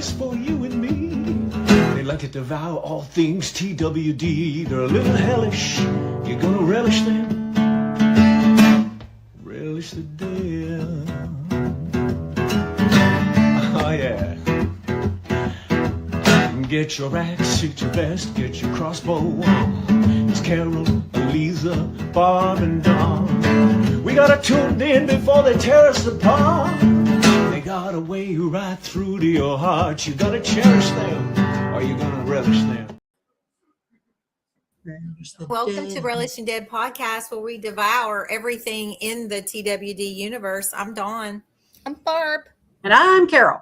just for you and me. They like to devour all things TWD. They're a little hellish. You're gonna relish them. Relish the day. Oh yeah. Get your axe, shoot your best, get your crossbow. It's Carol, Eliza, Barb, and Dawn. We gotta tune in before they tear us apart. They got a way right through to your heart. You gotta cherish them, or you're gonna relish them. Welcome to Relishing Dead podcast, where we devour everything in the TWD universe. I'm Dawn. I'm Barb. And I'm Carol.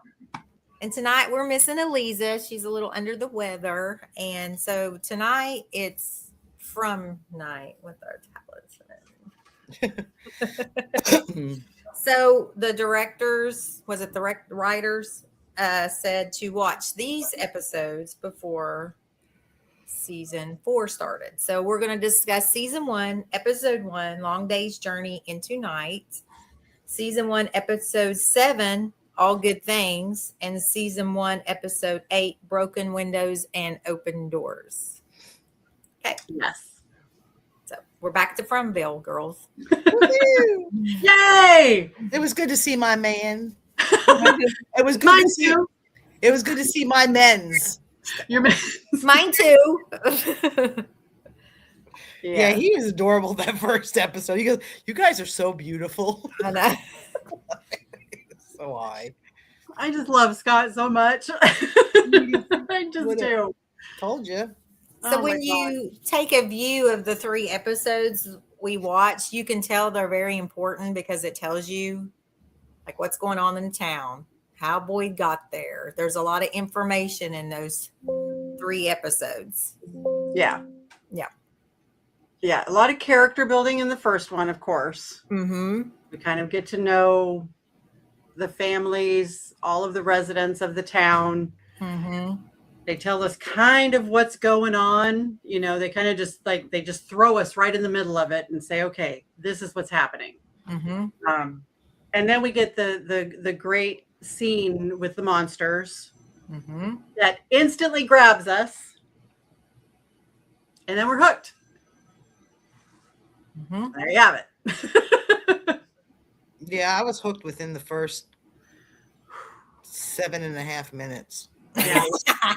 And tonight we're missing Eliza. She's a little under the weather. And so tonight it's from night with our talisman. So the directors, writers said to watch these episodes before season 4 started. So we're going to discuss season 1, episode 1, Long Day's Journey into Night. Season 1, episode 7, All Good Things, and season 1, episode 8, Broken Windows and Open Doors. Okay. Yes. So we're back to Fromville, girls. Yay! It was good to see my man. It was good Mine to see. too. It was good to see my men's. Your Mine too. Yeah, he was adorable that first episode. He goes, "You guys are so beautiful." I know. So high. I just love Scott so much. I just do. Told you. So Oh when my you take a view of the 3 episodes we watch, you can tell they're very important because it tells you like what's going on in town, how Boyd got there. There's a lot of information in those 3 episodes. Yeah. Yeah. Yeah. A lot of character building in the first one, of course. Mm-hmm. We kind of get to know the families, all of the residents of the town. Mm-hmm. They tell us kind of what's going on. You know, they kind of just they just throw us right in the middle of it and say, okay, this is what's happening. Mm-hmm. And then we get the great scene with the monsters Mm-hmm. that instantly grabs us. And then we're hooked. Mm-hmm. There you have it. Yeah, I was hooked within the first 7.5 minutes. Yeah.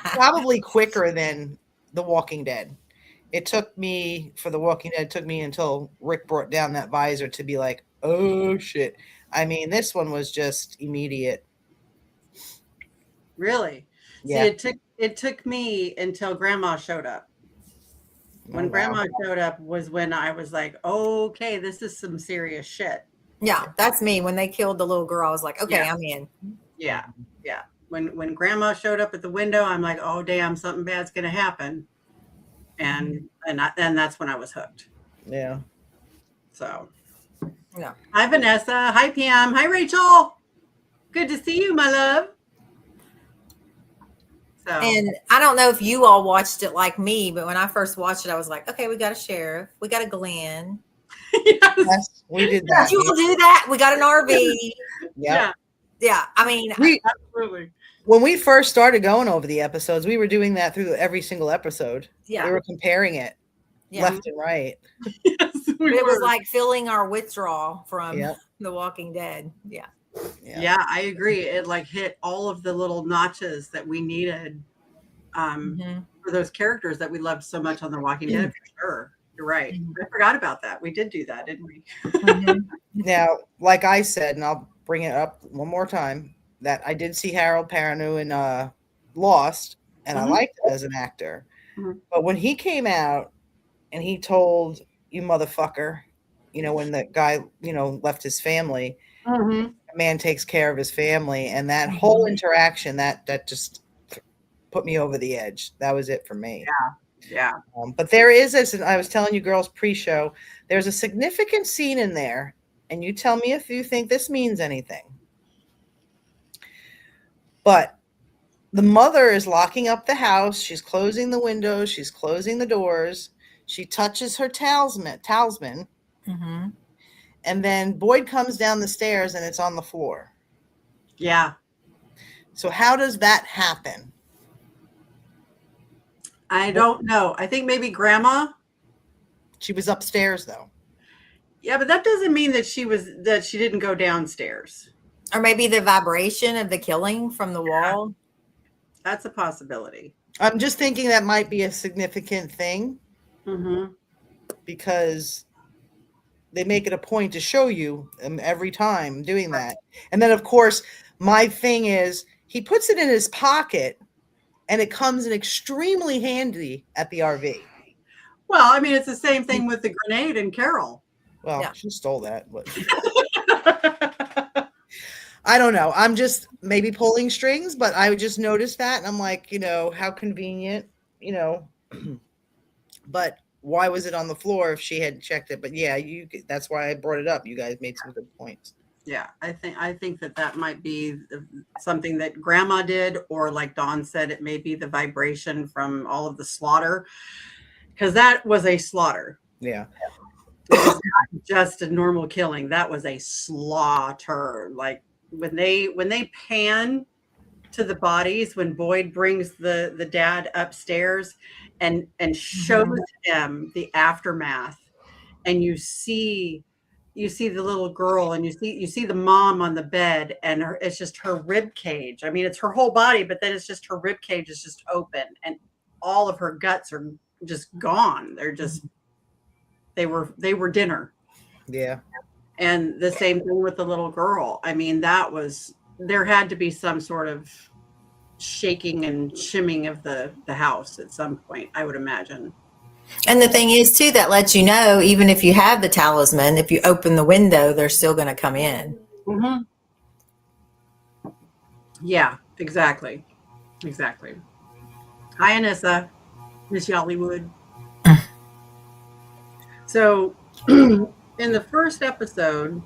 Probably quicker than The Walking Dead. It took me for The Walking Dead. It took me until Rick brought down that visor to be like, "Oh shit!" I mean, this one was just immediate. Really? Yeah. See, it took me until Grandma showed up. When Oh, wow. Grandma showed up was when I was like, okay, this is some serious shit. Yeah, that's me. When they killed the little girl, I was like, okay, Yeah. I'm in. Yeah. Yeah. When Grandma showed up at the window, I'm like, oh damn, something bad's gonna happen. And that's when I was hooked. Yeah. So Yeah. hi Vanessa. Hi Pam. Hi Rachel. Good to see you, my love. So And I don't know if you all watched it like me, but when I first watched it, I was like, okay, we got a sheriff, we got a Glenn. yes. Yes, we did that. Did you all do that? We got an RV. Yeah. Yeah, I mean, Absolutely. When we first started going over the episodes, we were doing that through every single episode. yeah, We were comparing it yeah. left and right. Yes, we It was were. like filling our withdrawal from Yep. The Walking Dead. Yeah. Yeah, I agree. It like hit all of the little notches that we needed Mhm. for those characters that we loved so much on The Walking Dead. For sure, you're right. I forgot about that. We did do that, didn't we? Mhm. Now, like I said, and I'll bring it up one more time, that I did see Harold Perrineau in Lost, and I Mhm. liked him as an actor. Mhm. But when he came out and he told you motherfucker, when the guy, left his family, Mm-hmm. a man takes care of his family, and that whole interaction, that just put me over the edge. That was it for me. Yeah. But there is, as I was telling you girls pre-show, there's a significant scene in there, and you tell me if you think this means anything. But the mother is locking up the house. She's closing the windows. She's closing the doors. She touches her talisman, Mhm. and then Boyd comes down the stairs, and it's on the floor. Yeah. So how does that happen? I don't know. I think maybe grandma. She was upstairs though. Yeah, but that doesn't mean that she didn't go downstairs. Or maybe the vibration of the killing from the wall. That's a possibility. I'm just thinking that might be a significant thing Mm-hmm. because they make it a point to show you every time doing that. And then, of course, my thing is he puts it in his pocket and it comes in extremely handy at the RV. Well, I mean, it's the same thing with the grenade and Carol. Well, Yeah. she stole that. But I don't know. I'm just maybe pulling strings, but I just noticed that. And I'm like, how convenient, but why was it on the floor if she had checked it? But yeah, that's why I brought it up. You guys made some good points. Yeah, I think that might be something that grandma did, or like Dawn said, it may be the vibration from all of the slaughter, because that was a slaughter. Yeah. It was not just a normal killing. That was a slaughter. Like when they pan to the bodies, when Boyd brings the dad upstairs and shows him the aftermath, and you see the little girl, and you see the mom on the bed, and it's just her rib cage. I mean, it's her whole body, but then it's just her rib cage is just open, and all of her guts are just gone. They're just they were dinner. Yeah. And the same thing with the little girl. I mean, there had to be some sort of shaking and shimming of the house at some point, I would imagine. And the thing is, too, that lets you know, even if you have the talisman, if you open the window, they're still going to come in. Mm-hmm. Yeah, exactly. Exactly. Hi, Anissa. Miss Yollywood. So in the first episode,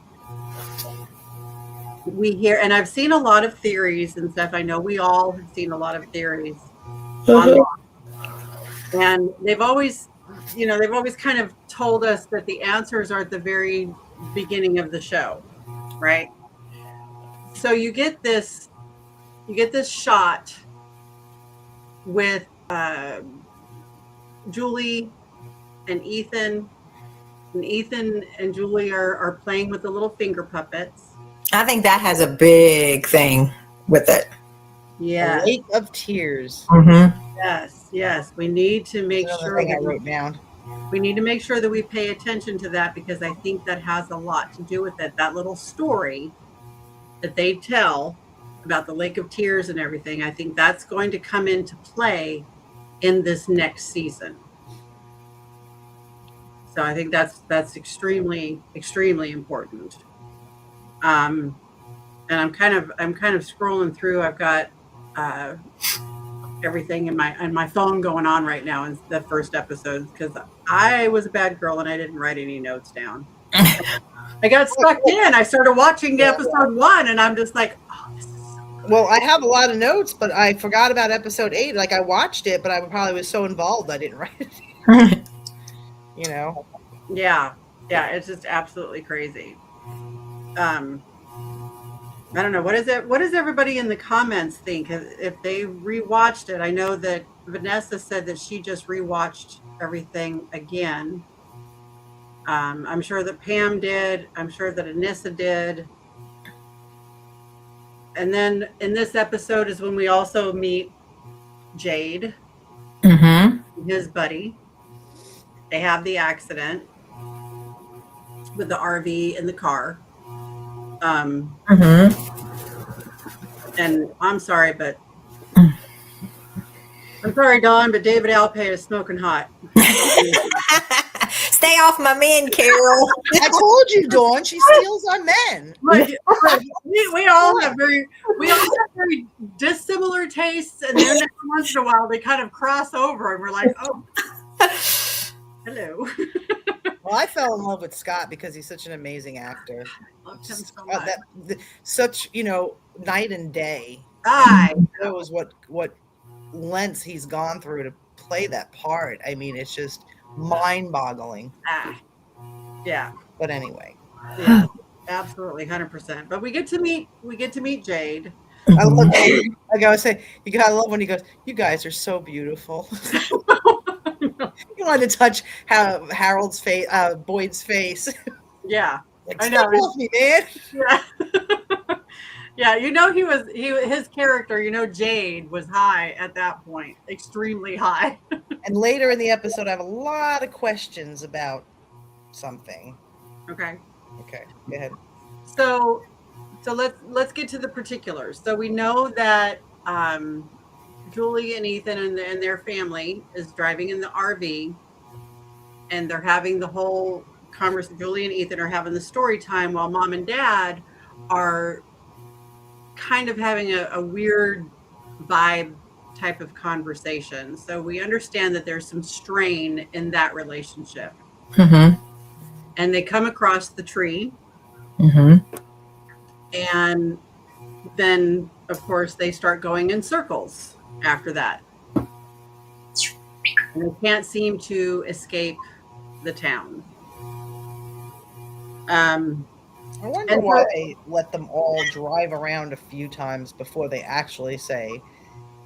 we hear, and I've seen a lot of theories and stuff. I know we all have seen a lot of theories online. And they've always kind of told us that the answers are at the very beginning of the show, right? So you get this shot with Julie and Ethan. And Ethan and Julie are playing with the little finger puppets. I think that has a big thing with it. Yeah. A Lake of Tears. Mm-hmm. Yes. We need to make Another sure thing I that wrote down. we need to make sure that we pay attention to that, because I think that has a lot to do with it. That little story that they tell about the Lake of Tears and everything, I think that's going to come into play in this next season. So I think that's extremely, extremely important. And I'm kind of scrolling through. I've got everything in my phone going on right now in the first episodes, because I was a bad girl and I didn't write any notes down. I got stuck in. I started watching episode 1, and I'm just like, oh, this is so good. Well, I have a lot of notes, but I forgot about episode 8. Like, I watched it, but I probably was so involved I didn't write it. Yeah, it's just absolutely crazy. I don't know. What does everybody in the comments think if they rewatched it? I know that Vanessa said that she just rewatched everything again. I'm sure that Pam did. I'm sure that Anissa did. And then in this episode is when we also meet Jade, Mm-hmm. his buddy. They have the accident with the RV and the car. Mm-hmm. And I'm sorry, but Dawn, but David Alpay is smoking hot. Stay off my men, Carol. I told you, Dawn, she steals our men. Look, we all have very dissimilar tastes, and then every once in a while they kind of cross over, and we're like, oh, hello. Well, I fell in love with Scott because he's such an amazing actor. Loved him so much. Such, night and day. That was what lengths he's gone through to play that part. I mean, it's just mind-boggling. Yeah. But anyway. Yeah, absolutely, 100%. But we get to meet Jade. I love like I was saying, you gotta love when he goes, "You guys are so beautiful." You wanted to touch Harold's face, Boyd's face. Yeah. Like, I step know. off me, man. Yeah. Yeah, his character, Jade was high at that point, extremely high. And later in the episode, I have a lot of questions about something. Okay. Okay, go ahead. So let's get to the particulars. So we know that Julie and Ethan and their family is driving in the RV, and they're having the whole conversation. Julie and Ethan are having the story time while mom and dad are kind of having a weird vibe type of conversation. So we understand that there's some strain in that relationship. Mm-hmm. And they come across the tree, Mm-hmm. and then of course they start going in circles after that. And they can't seem to escape the town. I wonder And why so- they let them all drive around a few times before they actually say,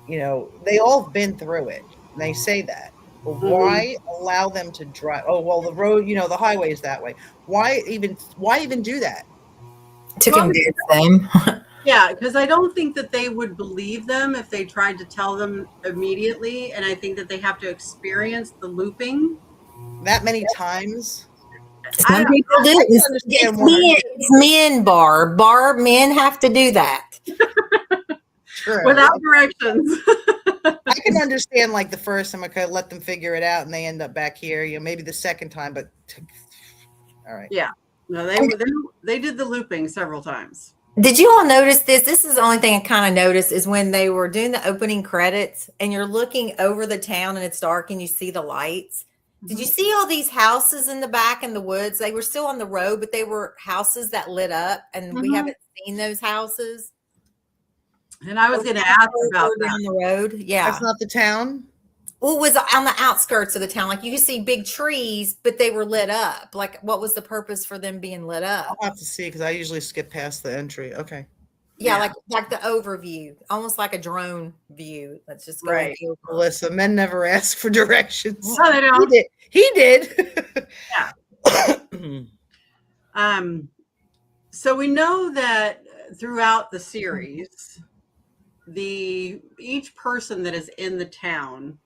they all have been through it. And they say that. But why allow them to drive? Oh, well, the road, the highway is that way. Why even do that? To convince them. Yeah, because I don't think that they would believe them if they tried to tell them immediately. And I think that they have to experience the looping. That many times? Some people do. It's understand why. men, Barb. Barb, men have to do that. True. Without directions. I can understand like the first time, okay, let them figure it out and they end up back here, maybe the second time, but all right. Yeah. No, they did the looping several times. Did you all notice this? This is the only thing I kind of noticed is when they were doing the opening credits and you're looking over the town and it's dark and you see the lights. Did you see all these houses in the back in the woods? They were still on the road, but they were houses that lit up, and we haven't seen those houses. And I was going to ask about down that. the road. Yeah. That's not the town? Well, it was on the outskirts of the town. Like you could see big trees, but they were lit up. Like what was the purpose for them being lit up? I'll have to see because I usually skip past the entry. Okay. Yeah, Yeah. like the overview, almost like a drone view. Let's just go Right. over. Melissa, men never ask for directions. No, they don't. He did. So we know that throughout the series, each person that is in the town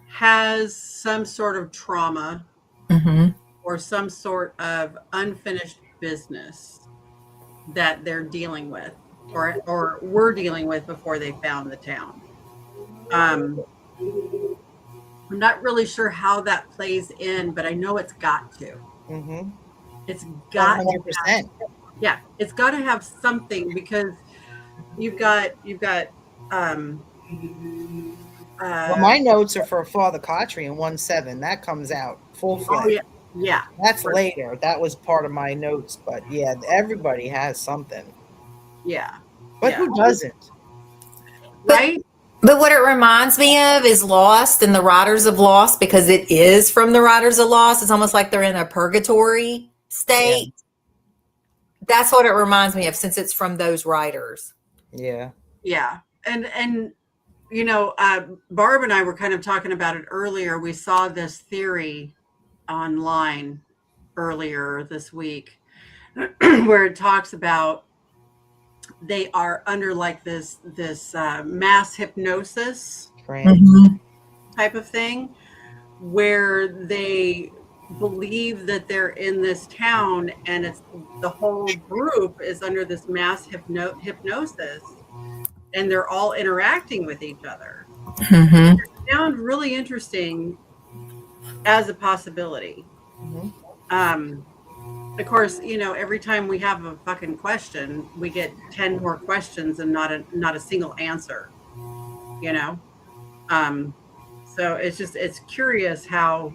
has some sort of trauma Mm-hmm. or some sort of unfinished business that they're dealing with or were dealing with before they found the town. I'm not really sure how that plays in, but I know it's got to. Mm-hmm. It's got to 100%. yeah, it's got to have something because you've got Well, my notes are for Father Kotri in 1-7. That comes out full fledged. yeah. That's later. That was part of my notes. But yeah, everybody has something. Yeah. But Yeah. who doesn't? Right? But what it reminds me of is Lost and the Riders of Lost, because it is from the Riders of Lost. It's almost like they're in a purgatory state. That's what it reminds me of, since it's from those writers. Yeah. Yeah. And Barb and I were kind of talking about it earlier. We saw this theory online earlier this week where it talks about they are under like this mass hypnosis Right. type of thing where they believe that they're in this town and it's the whole group is under this mass hypnosis and they're all interacting with each other. Mm-hmm. It sounds really interesting as a possibility. Mhm. Of course, every time we have a fucking question, we get 10 more questions and not a single answer. So it's curious how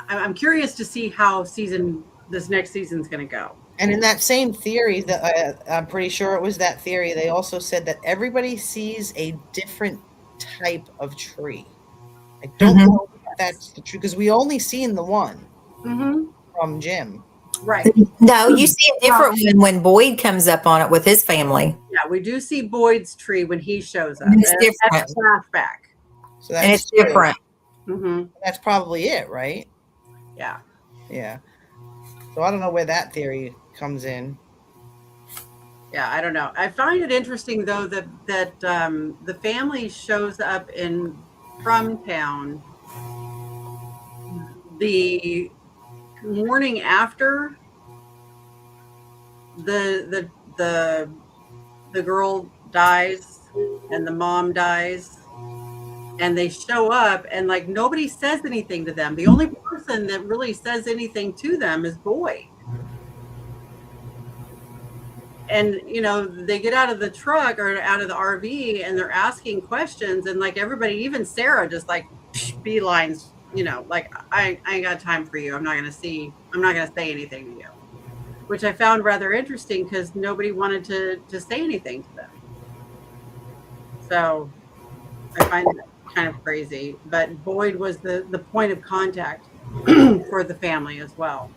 I'm curious to see how this next season's going to go. And in that same theory, that I'm pretty sure it was that theory, they also said that everybody sees a different type of tree. I don't know if that's the truth because we only seen the one Mm-hmm. from Jim. Right. No, you see a different one when Boyd comes up on it with his family. Yeah, we do see Boyd's tree when he shows up. It's And different. that's a flashback. So And that's it's different. Hmm. That's probably it, right? Yeah. Yeah. So I don't know where that theory comes in. Yeah, I don't know. I find it interesting though that the family shows up in from town the morning after the girl dies and the mom dies, and they show up and like nobody says anything to them. The only person that really says anything to them is Boyd. And they get out of the truck or out of the RV and they're asking questions, and like everybody, even Sarah, just like beelines, like I ain't got time for you. I'm not gonna say anything to you, which I found rather interesting because nobody wanted to say anything to them. So I find that kind of crazy. But Boyd was the point of contact for the family as well.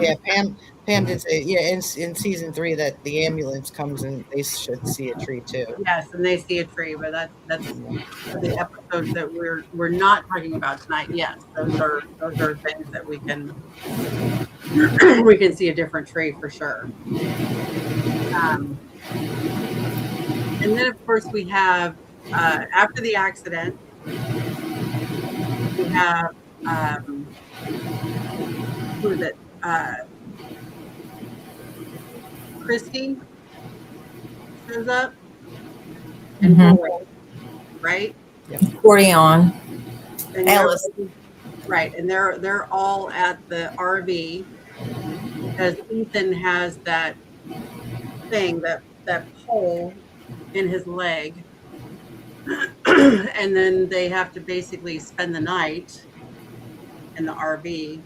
Yeah, Pam did say, yeah, in season 3 that the ambulance comes and they should see a tree too. Yes, and they see a tree, but that's the episodes that we're not talking about tonight. Yes, those are things that we can we can see a different tree for sure. And then of course we have after the accident, we have who is it? Christy shows up and Boyd, right? Accordion. And Ellis. right, and they're all at the RV because Ethan has that thing, that pole in his leg, and then they have to basically spend the night in the RV.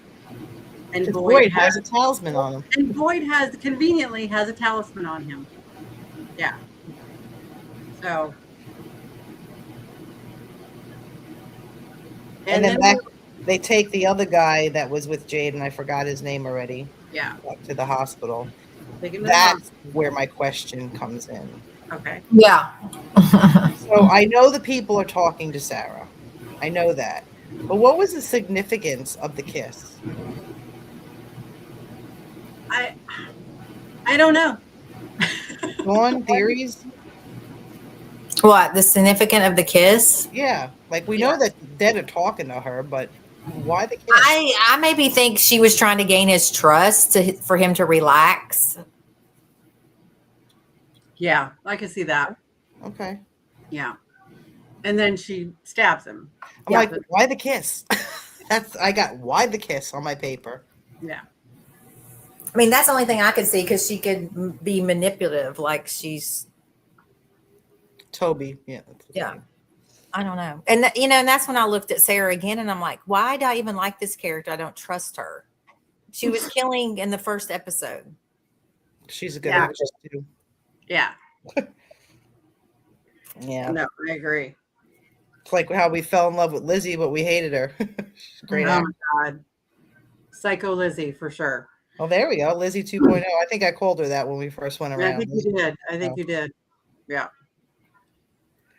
And Boyd has a talisman on him. And Boyd conveniently has a talisman on him. Yeah. So. And then they take the other guy that was with Jade, and I forgot his name already. Yeah. Back to the hospital. That's where my question comes in. Okay. Yeah. So I know the people are talking to Sarah. I know that. But what was the significance of the kiss? I don't know. Dawn, theories? What, the significance of the kiss? Yeah. Like we know that the dead are talking to her, but why the kiss? I maybe think she was trying to gain his trust for him to relax. Yeah, I can see that. Okay. Yeah. And then she stabs him. I'm like, why the kiss? I got why the kiss on my paper. Yeah. I mean, that's the only thing I could see because she could be manipulative, like she's Toby. Yeah. Yeah. I don't know. And and that's when I looked at Sarah again and I'm like, why do I even like this character? I don't trust her. She was killing in the first episode. She's a good actress too. Yeah. Yeah. No, I agree. It's like how we fell in love with Lizzie, but we hated her. Great Oh actor. my God. Psycho Lizzie for sure. Oh, there we go. Lizzie 2.0. I think I called her that when we first went around. I think you did. I think you did. Yeah.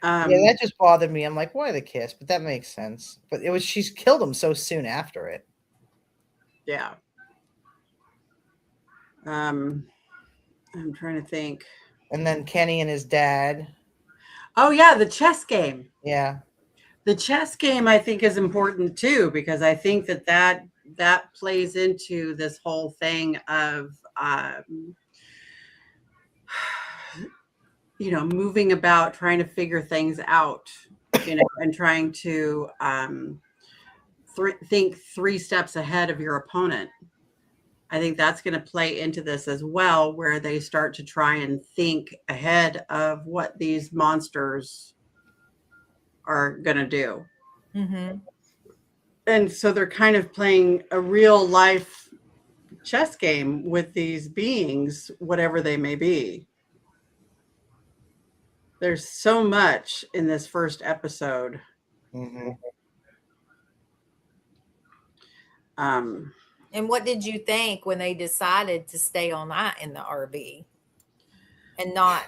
Yeah, that just bothered me. I'm like, why the kiss? But that makes sense. But she's killed him so soon after it. Yeah. I'm trying to think. And then Kenny and his dad. Oh yeah, the chess game. Yeah. The chess game I think is important too, because I think that plays into this whole thing of moving about, trying to figure things out, and trying to think 3 steps ahead of your opponent. I think that's going to play into this as well, where they start to try and think ahead of what these monsters are going to do. Mm-hmm. And so they're kind of playing a real life chess game with these beings, whatever they may be. There's so much in this first episode. Mm-hmm. Um, And what did you think when they decided to stay all night in the RV and not?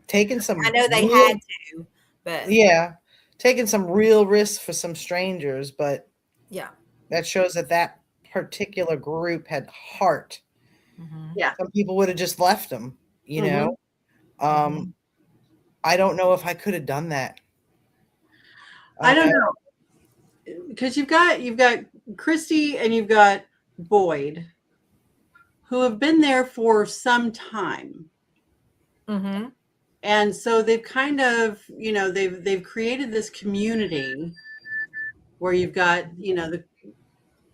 Taking some I know they real- had to, but yeah, taking some real risks for some strangers, but yeah. that shows that that particular group had heart. Mhm. yeah. Some people would have just left them, you Mhm. know. Mhm. I don't know if I could have done that. I don't know. Because you've got Christy and you've got Boyd, who have been there for some time. Mhm. And so they've kind of, they've created this community where you've got, the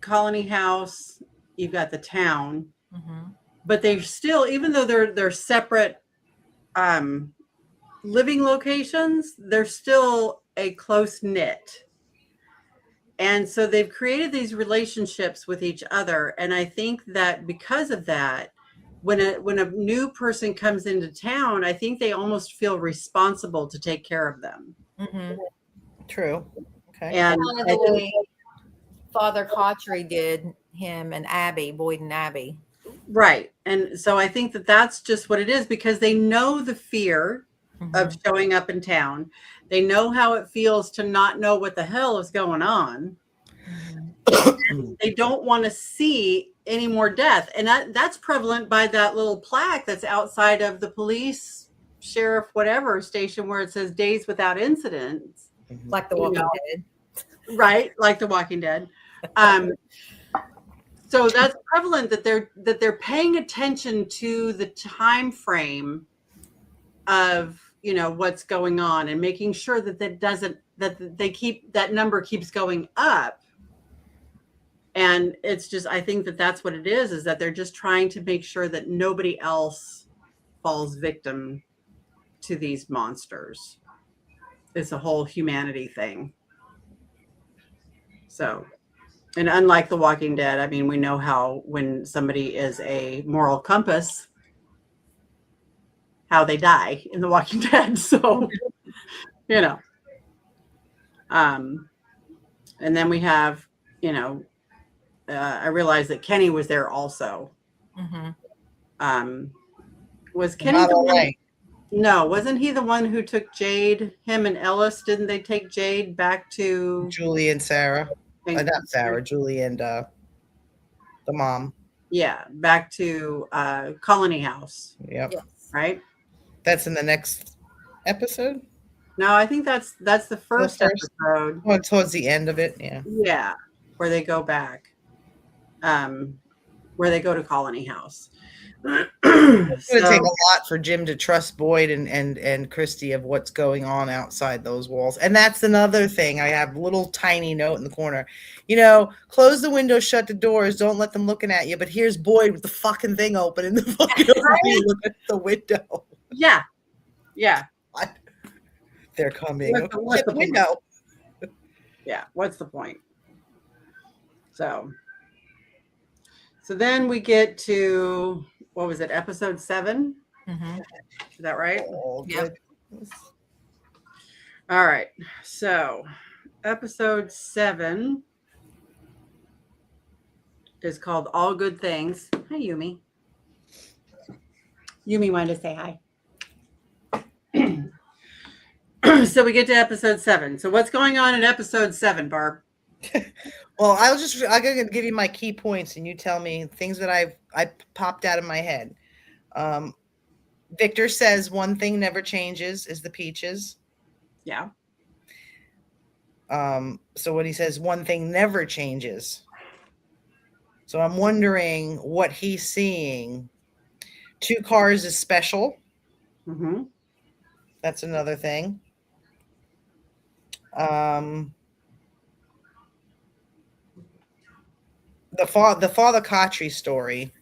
colony house, you've got the town, Mhm. but they're still, even though they're separate living locations, they're still a close knit. And so they've created these relationships with each other. And I think that because of that, when a new person comes into town, I think they almost feel responsible to take care of them. Mhm. True. Okay. And Kind of I the think, way Father Cautry did him and Abby, Boyd and Abby. right. And so I think that that's just what it is, because they know the fear of Mhm. showing up in town. They know how it feels to not know what the hell is going on. Mhm. They don't want to see any more death. And that's prevalent by that little plaque that's outside of the police, sheriff, whatever station, where it says days without incidents. Like the You Walking know. Dead. Right, like The Walking Dead. So that's prevalent that they're paying attention to the time frame of what's going on, and making sure that that number keeps going up. And it's just, I think that that's what it is that they're just trying to make sure that nobody else falls victim to these monsters. It's a whole humanity thing. So, and unlike The Walking Dead, I mean, we know how when somebody is a moral compass, how they die in The Walking Dead. So, you know. And then we have, I realized that Kenny was there also. Mhm. Was Kenny Not the all one? right. No, wasn't he the one who took Jade? Him and Ellis, didn't they take Jade back to? Julie and Sarah. Not Sarah, Julie and the mom. Yeah, back to Colony House, Yep. Yes. right? That's in the next episode. No, I think that's the first first? episode. Well, towards the end of it, yeah. Yeah, where they go back, where they go to Colony House. It's going to take So, a lot for Jim to trust Boyd and Christy of what's going on outside those walls. And that's another thing. I have a little tiny note in the corner. Close the windows, shut the doors, don't let them looking at you. But here's Boyd with the fucking thing open in the fucking look at the window. yeah. What? They're coming. What's Shut the the window. Yeah, what's the point? So then we get to, what was it, episode 7? Mhm. Is that right? Oh, Yep. goodness. All right. So episode 7 is called All Good Things. Hi, Yumi. Yumi wanted to say hi. So we get to episode 7. So what's going on in episode 7, Barb? Well, I'm gonna give you my key points, and you tell me things that I popped out of my head. Victor says one thing never changes is the peaches. Yeah. So when he says one thing never changes, so I'm wondering what he's seeing. 2 cars is special. Mm-hmm. That's another thing. The Father Cautry story.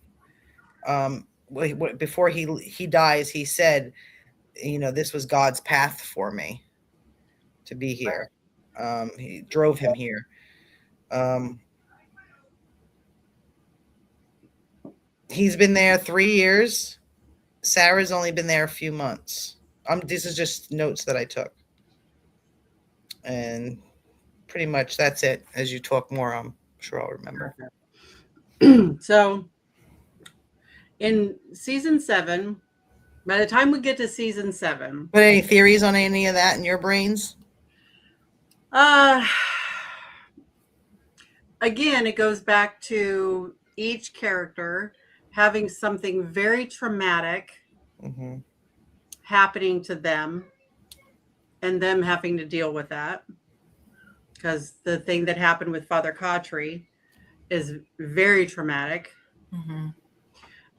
Before he dies, he said, this was God's path for me to be here. He drove him here. He's been there 3 years. Sarah's only been there a few months. This is just notes that I took. And pretty much that's it. As you talk more, I'm sure I'll remember. So in season 7, by the time we get to season 7, But any theories on any of that in your brains? again, it goes back to each character having something very traumatic Mm-hmm. happening to them and them having to deal with that. Because the thing that happened with Father Khatri is very traumatic. Mm-hmm.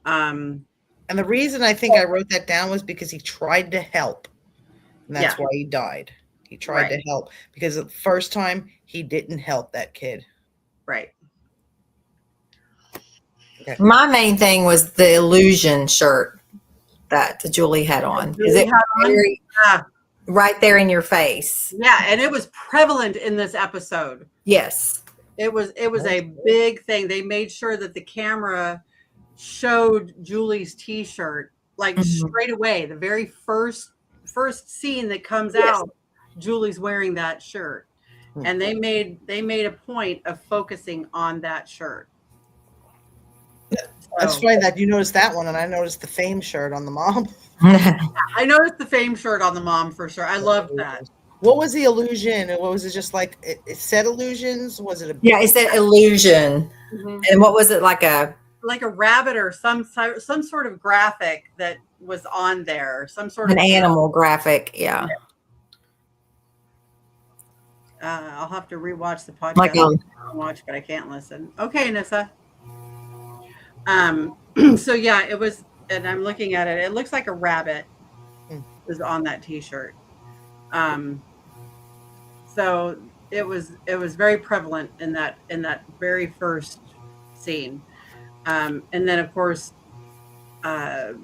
And the reason I think I wrote that down was because he tried to help. And that's why he died. He tried to help because the first time he didn't help that kid. Right. Okay. My main thing was the illusion shirt that Julie had on. Is it very, right there in your face? Yeah, and it was prevalent in this episode. Yes. It was a big thing. They made sure that the camera showed Julie's t-shirt like straight away. The very first scene that comes out, Julie's wearing that shirt. And they made a point of focusing on that shirt. That's funny that you noticed that one, and I noticed the Fame shirt on the mom. I noticed the Fame shirt on the mom for sure. I loved that. What was the illusion? What was it? Just like it said illusions? Was it a Yeah, it said illusion. Mm-hmm. And what was it, like a rabbit or some sort of graphic that was on there? Some sort of animal graphic? Yeah. I'll have to rewatch the podcast. Like I can watch, but I can't listen. Okay, Nissa. So yeah, it was, and I'm looking at it. It looks like a rabbit is on that T-shirt. So it was very prevalent in that very first scene, and then of course, the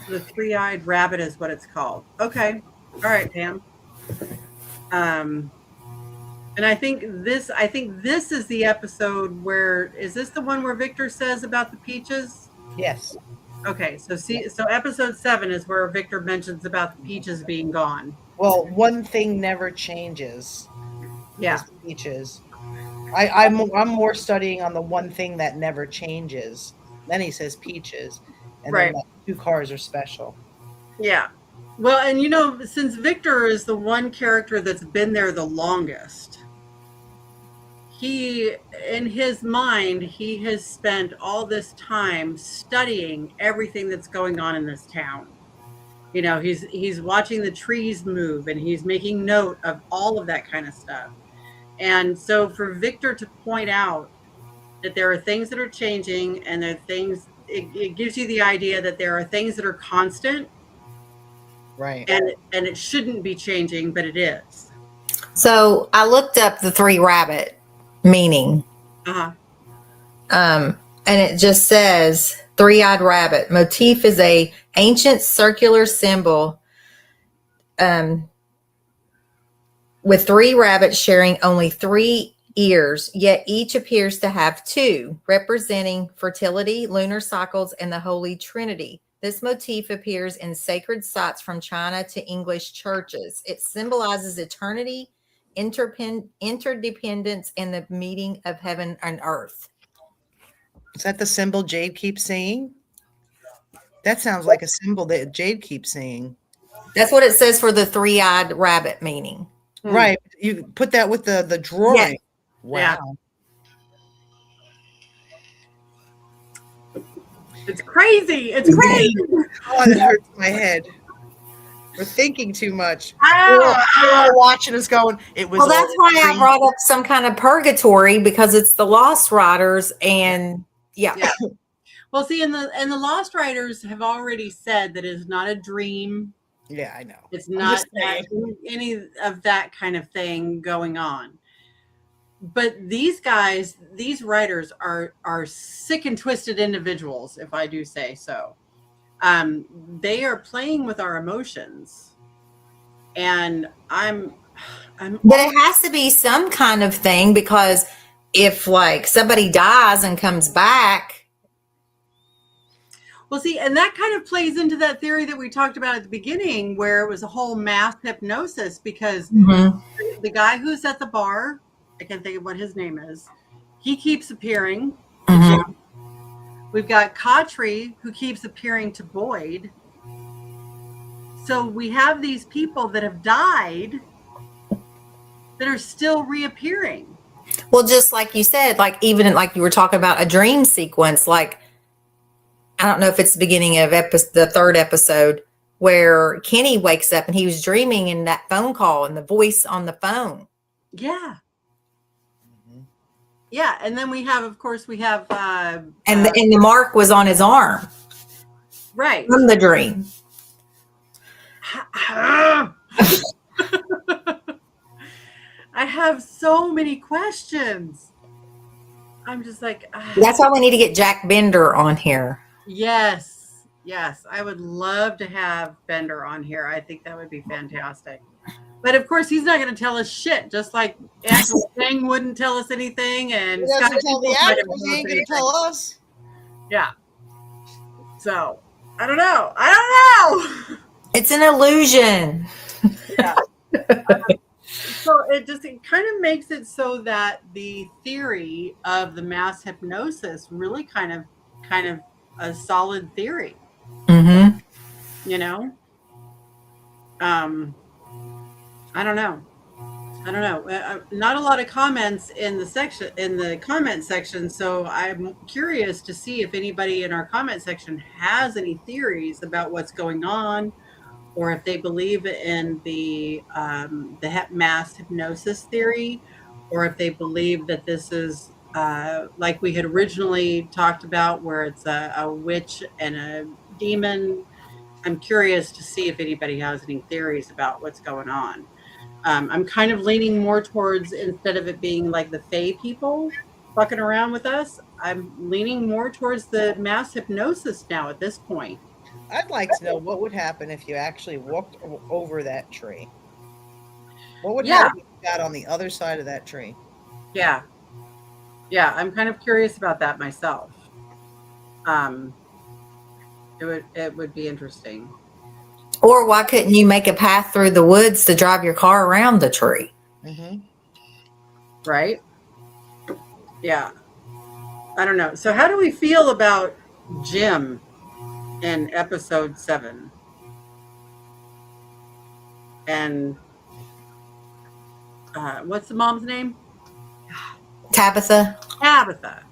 three-eyed rabbit is what it's called. Okay, all right, Pam. And I think this is the episode where, is this the one where Victor says about the peaches? Yes. Okay, so episode 7 is where Victor mentions about the peaches being gone. Well, one thing never changes. Yeah. Peaches. I'm more studying on the one thing that never changes. Then he says peaches, and then the 2 cars are special. Yeah. Well, and since Victor is the one character that's been there the longest, he, in his mind, he has spent all this time studying everything that's going on in this town. He's watching the trees move, and he's making note of all of that kind of stuff. And so for Victor to point out that there are things that are changing, and there are things, it gives you the idea that there are things that are constant. Right. And it shouldn't be changing, but it is. So I looked up the 3 rabbit meaning. Uh-huh. And it just says 3-eyed rabbit. Motif is a ancient circular symbol with 3 rabbits sharing only 3 ears, yet each appears to have 2, representing fertility, lunar cycles, and the Holy Trinity. This motif appears in sacred sites from China to English churches. It symbolizes eternity, interdependence, and the meeting of heaven and earth. Is that the symbol Jade keeps saying? That sounds like a symbol that Jade keeps saying. That's what it says for the 3-eyed rabbit meaning. Right. You put that with the drawing. Yeah. Wow. Yeah. It's crazy. It's crazy. Oh, it hurts my head. We're thinking too much. Ah! We're all watching us going, it was. Well, that's why I brought up some kind of purgatory, because it's the Lost Riders, and yeah. Well, see, and the Lost Riders have already said that it's not a dream. Yeah, I know. It's not any of that kind of thing going on. But these guys, these writers are sick and twisted individuals, if I do say so. They are playing with our emotions, and I'm. But it has to be some kind of thing, because if like somebody dies and comes back. Well, see, and that kind of plays into that theory that we talked about at the beginning, where it was a whole mass hypnosis, because the guy who's at the bar I can't think of what his name is. He keeps appearing. Mhm. We've got Katri, who keeps appearing to Boyd. So we have these people that have died that are still reappearing. Well, just like you said, like even like you were talking about a dream sequence, like I don't know if it's the beginning of the third episode where Kenny wakes up and he was dreaming in that phone call and the voice on the phone. Yeah. Mhm. Yeah. And then we have, of course, we have And the mark was on his arm right. from the dream. I have so many questions. I'm just like, That's why we need to get Jack Bender on here. yes, yes. I would love to have Bender on here. I think that would be fantastic. But of course, he's not going to tell us shit. Just like Andrew Thing wouldn't tell us anything, and He doesn't Scott tell the Peoples might have actors, told he us ain't gonna anything. tell us. Yeah. So I don't know. I don't know. It's an illusion. Yeah. So it kind of makes it so that the theory of the mass hypnosis really kind of a solid theory, Mm-hmm. you know. I don't know. Not a lot of comments in the comment section, so I'm curious to see if anybody in our comment section has any theories about what's going on, or if they believe in the mass hypnosis theory, or if they believe that this is like we had originally talked about, where it's a witch and a demon. I'm curious to see if anybody has any theories about what's going on. I'm kind of leaning more towards, instead of it being like the Fae people fucking around with us, I'm leaning more towards the mass hypnosis now at this point. I'd like to know what would happen if you actually walked over that tree. What would happen if you got on the other side of that tree? Yeah. Yeah, I'm kind of curious about that myself. It would be interesting. Or why couldn't you make a path through the woods to drive your car around the tree? Mm-hmm. Right? Yeah. I don't know. So how do we feel about Jim in episode 7? And what's the mom's name? Tabitha? Tabitha.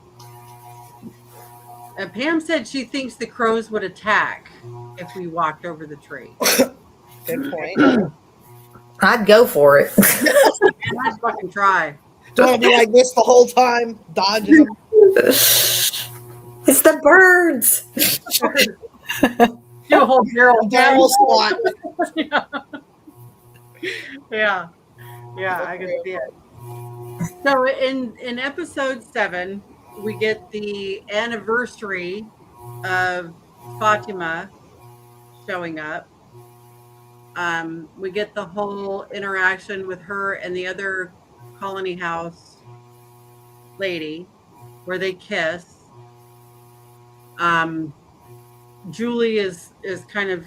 Pam said she thinks the crows would attack if we walked over the tree. Good point. I'd go for it. I'd fucking try. Don't want to be like this the whole time, dodging them. It's the birds. Do a whole Daryl Daryl squat. Yeah. Yeah, I can see it. So in episode 7, we get the anniversary of Fatima showing up. We get the whole interaction with her and the other Colony House lady where they kiss. Julie is kind of,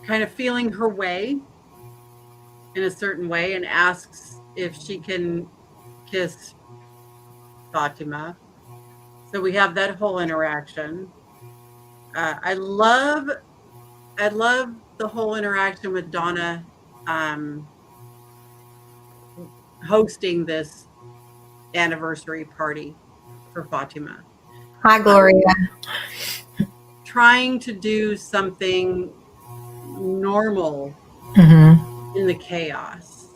kind of feeling her way in a certain way and asks if she can kiss Fatima. So we have that whole interaction. I love the whole interaction with Donna hosting this anniversary party for Fatima. Hi, Gloria. Trying to do something normal Mm-hmm. in the chaos.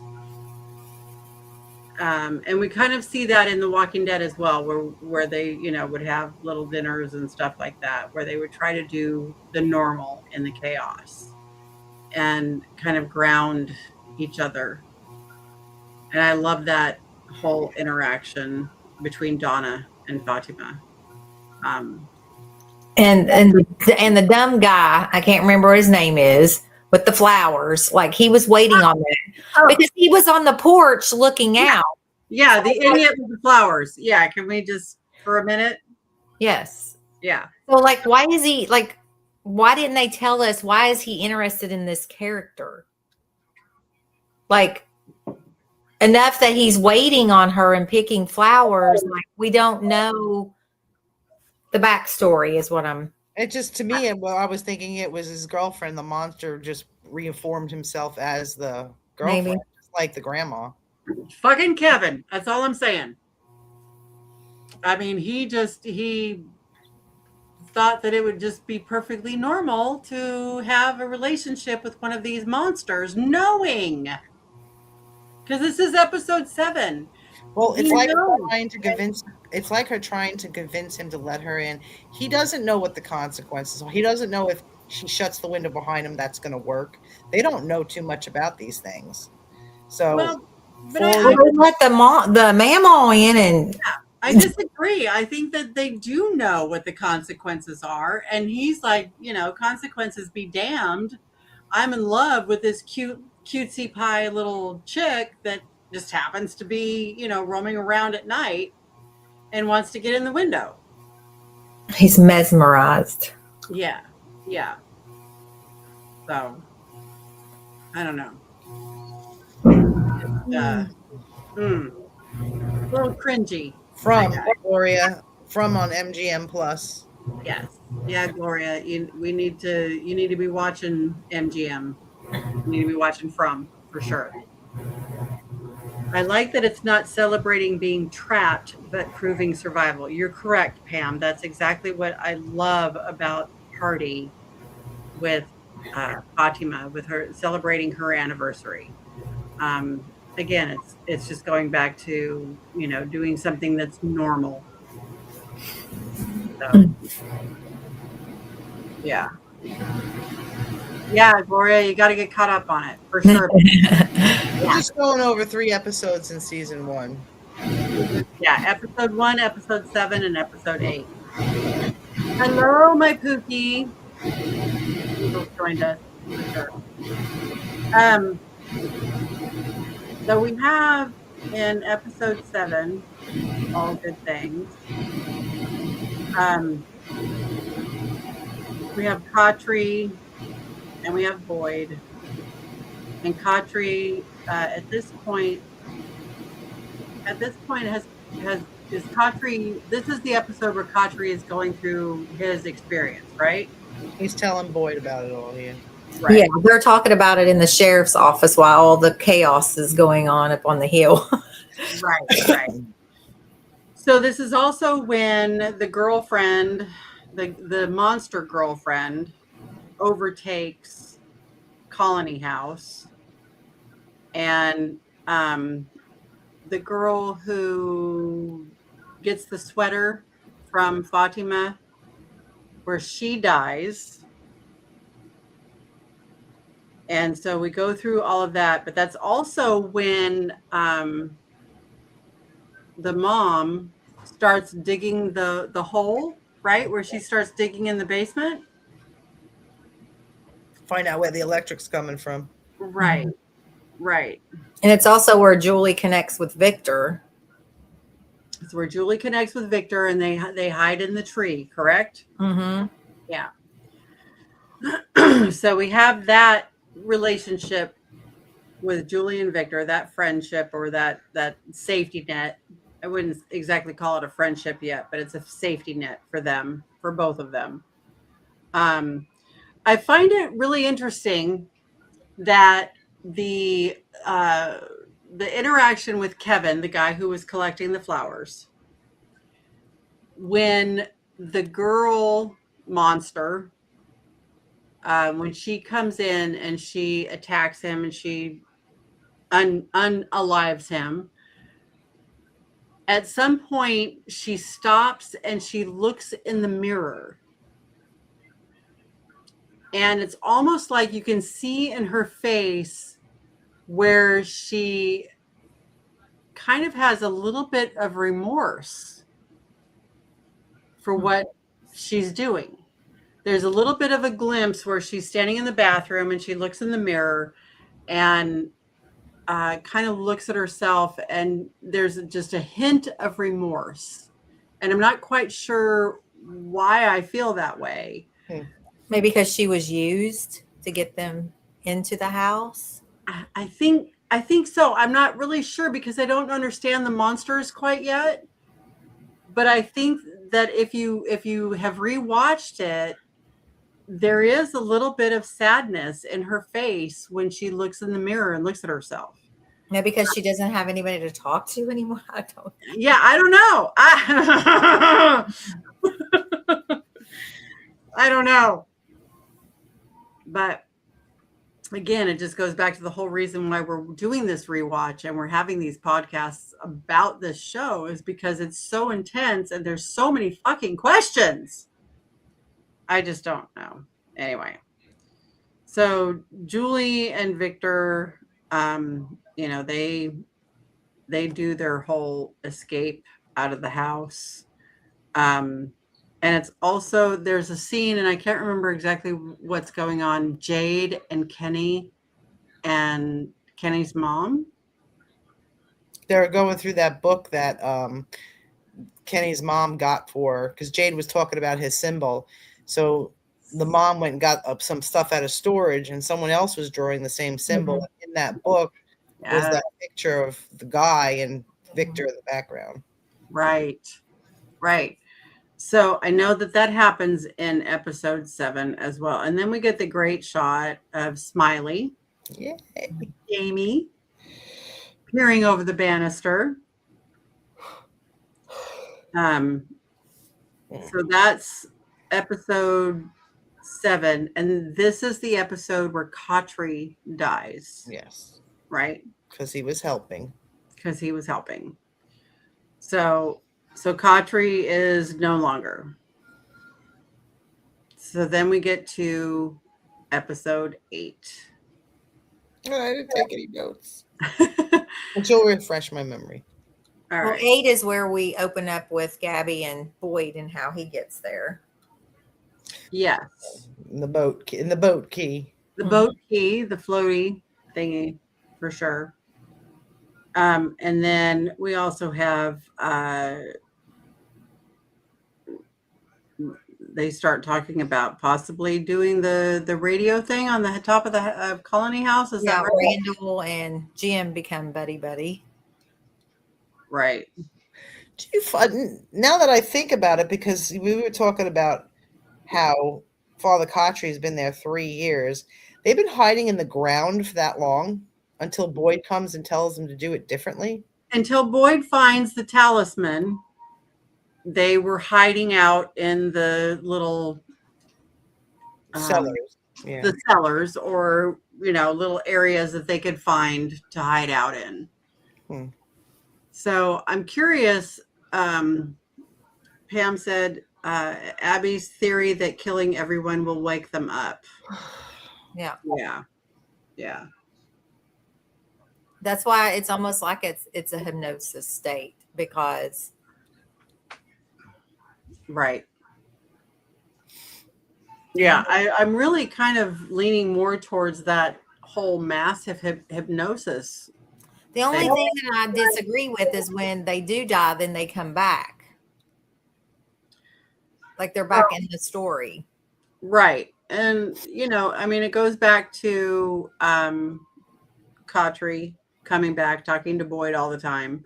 And we kind of see that in The Walking Dead as well, where they, would have little dinners and stuff like that, where they would try to do the normal in the chaos and kind of ground each other. And I love that whole interaction between Donna and Fatima. And the dumb guy, I can't remember what his name is, with the flowers, like he was waiting on that because he was on the porch looking out. Yeah, the idiot with the flowers. Yeah, can we just for a minute? Yes. Yeah. So like, why is he like? Why didn't they tell us? Why is he interested in this character? Like, enough that he's waiting on her and picking flowers. Like, we don't know the backstory is what I'm. It just, to me, well, I was thinking it was his girlfriend. The monster just reformed himself as the girlfriend, Maybe. just like the grandma. Fucking Kevin. That's all I'm saying. I mean, he thought that it would just be perfectly normal to have a relationship with one of these monsters, knowing, because this is episode 7. Well, it's You like know. her trying to convince. It's like her trying to convince him to let her in. He doesn't know what the consequences are. He doesn't know if she shuts the window behind him, that's going to work. They don't know too much about these things. So, Well, but Well, they let the mammal in, and I disagree. I think that they do know what the consequences are. And he's like, consequences be damned. I'm in love with this cutesy pie little chick that just happens to be, roaming around at night and wants to get in the window. he's mesmerized. Yeah. Yeah. So, I don't know. A little cringy. from Gloria, from on MGM Plus. Yes. Yeah, Gloria, you need to be watching MGM. You need to be watching From, for sure. I like that it's not celebrating being trapped, but proving survival. You're correct, Pam. That's exactly what I love about Party with Fatima, with her celebrating her anniversary. Again, it's just going back to, doing something that's normal. So, yeah. Yeah, Gloria, you got to get caught up on it for sure. We're just going over 3 episodes in season 1. Yeah, episode 1, episode 7, and episode 8. Hello, my Pookie. Who joined us for sure. So we have in episode 7, All Good Things. We have Katri and we have Boyd. And Katri at this point is Katri. This is the episode where Katri is going through his experience, right? He's telling Boyd about it all here. Right. Yeah, they're talking about it in the sheriff's office while all the chaos is going on up on the hill. Right. So this is also when the girlfriend, the monster girlfriend, overtakes Colony House, and the girl who gets the sweater from Fatima, where she dies. And so we go through all of that, but that's also when the mom starts digging the hole, right? Where she starts digging in the basement. Find out where the electric's coming from. Right. And it's also where Julie connects with Victor. It's where Julie connects with Victor, and they hide in the tree, correct? Mm-hmm. Yeah. So we have that relationship with Julie and Victor, that friendship, or that safety net. I wouldn't exactly call it a friendship yet, but it's a safety net for them, for both of them. I find it really interesting that the interaction with Kevin, the guy who was collecting the flowers, when the girl monster, when she comes in and she attacks him and she unalives him, at some point she stops and she looks in the mirror. And it's almost like you can see in her face where she kind of has a little bit of remorse for what she's doing. There's a little bit of a glimpse where she's standing in the bathroom and she looks in the mirror and kind of looks at herself, and there's just a hint of remorse. And I'm not quite sure why I feel that way. Maybe because she was used to get them into the house. I think I think so. I'm not really sure because I don't understand the monsters quite yet. But I think that if you have rewatched it, there is a little bit of sadness in her face when she looks in the mirror and looks at herself. No, because she doesn't have anybody to talk to anymore. I don't. Yeah, I don't know. I don't know. But again, it just goes back to the whole reason why we're doing this rewatch and we're having these podcasts about this show is because it's so intense and there's so many fucking questions. I just don't know. Anyway, so Julie and Victor, they do their whole escape out of the house. And it's also, there's a scene, and I can't remember exactly what's going on. Jade and Kenny and Kenny's mom. They're going through that book that Kenny's mom got for, because Jade was talking about his symbol. So the mom went and got up some stuff out of storage, and someone else was drawing the same symbol. Mm-hmm. In that book was that picture of the guy and Victor in the background. Right. So I know that happens in episode 7 as well. And then we get the great shot of Smiley, Jamie, peering over the banister. So that's episode 7. And this is the episode where Khatri dies. Yes. Right? Because he was helping. So Khatri is no longer. So then we get to episode 8. I didn't take any notes. But you'll refresh my memory. All Well, right. 8 is where we open up with Gabby and Boyd and how he gets there. Yes. In the boat key. The boat key, the floaty thingy, for sure. And then we also have they start talking about possibly doing the radio thing on the top of the colony house. Is that right? Randall and Jim become buddy. Right. Now that I think about it, because we were talking about how Father Khatri has been there 3 years. They've been hiding in the ground for that long until Boyd comes and tells them to do it differently. Until Boyd finds the talisman, they were hiding out in the little Cellars. Yeah. the cellars, or little areas that they could find to hide out in. So I'm curious. Pam said Abby's theory that killing everyone will wake them up. Yeah. That's why it's almost like it's a hypnosis state, because Right. Yeah, I'm really kind of leaning more towards that whole massive hypnosis. the only thing that I disagree with is when they do die, then they come back. Like they're back in the story. Right. And, it goes back to Khatri coming back, talking to Boyd all the time.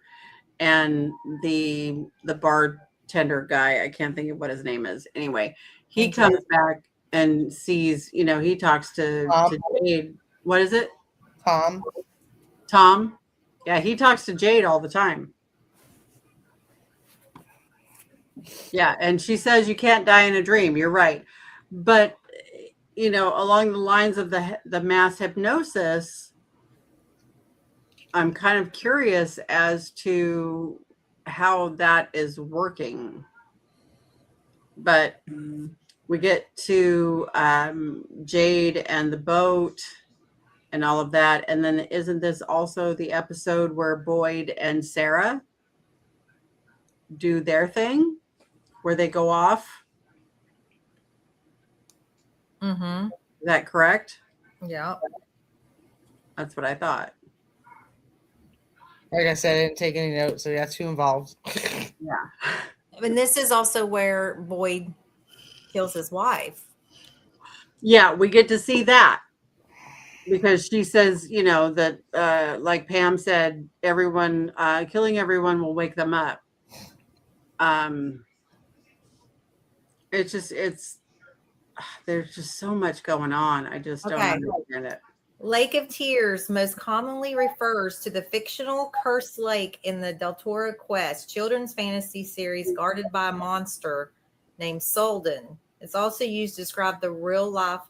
And the bartender guy, I can't think of what his name is. Anyway, he comes back and sees, he talks to Jade. What is it? Tom. Yeah, he talks to Jade all the time. Yeah, and she says you can't die in a dream. You're right. But, along the lines of the mass hypnosis, I'm kind of curious as to how that is working. But we get to Jade and the boat and all of that. And then isn't this also the episode where Boyd and Sarah do their thing, where they go off? Mm-hmm. Is that correct? Yeah. That's what I thought. Like I said, I didn't take any notes, so that's who involved. Yeah. And this is also where Boyd kills his wife. Yeah, we get to see that. because she says, you know, that like Pam said, everyone killing everyone will wake them up. It's there's just so much going on. I just don't Okay. understand it. Lake of Tears most commonly refers to the fictional cursed lake in the Deltora Quest children's fantasy series guarded by a monster named Solden. It's also used to describe the real life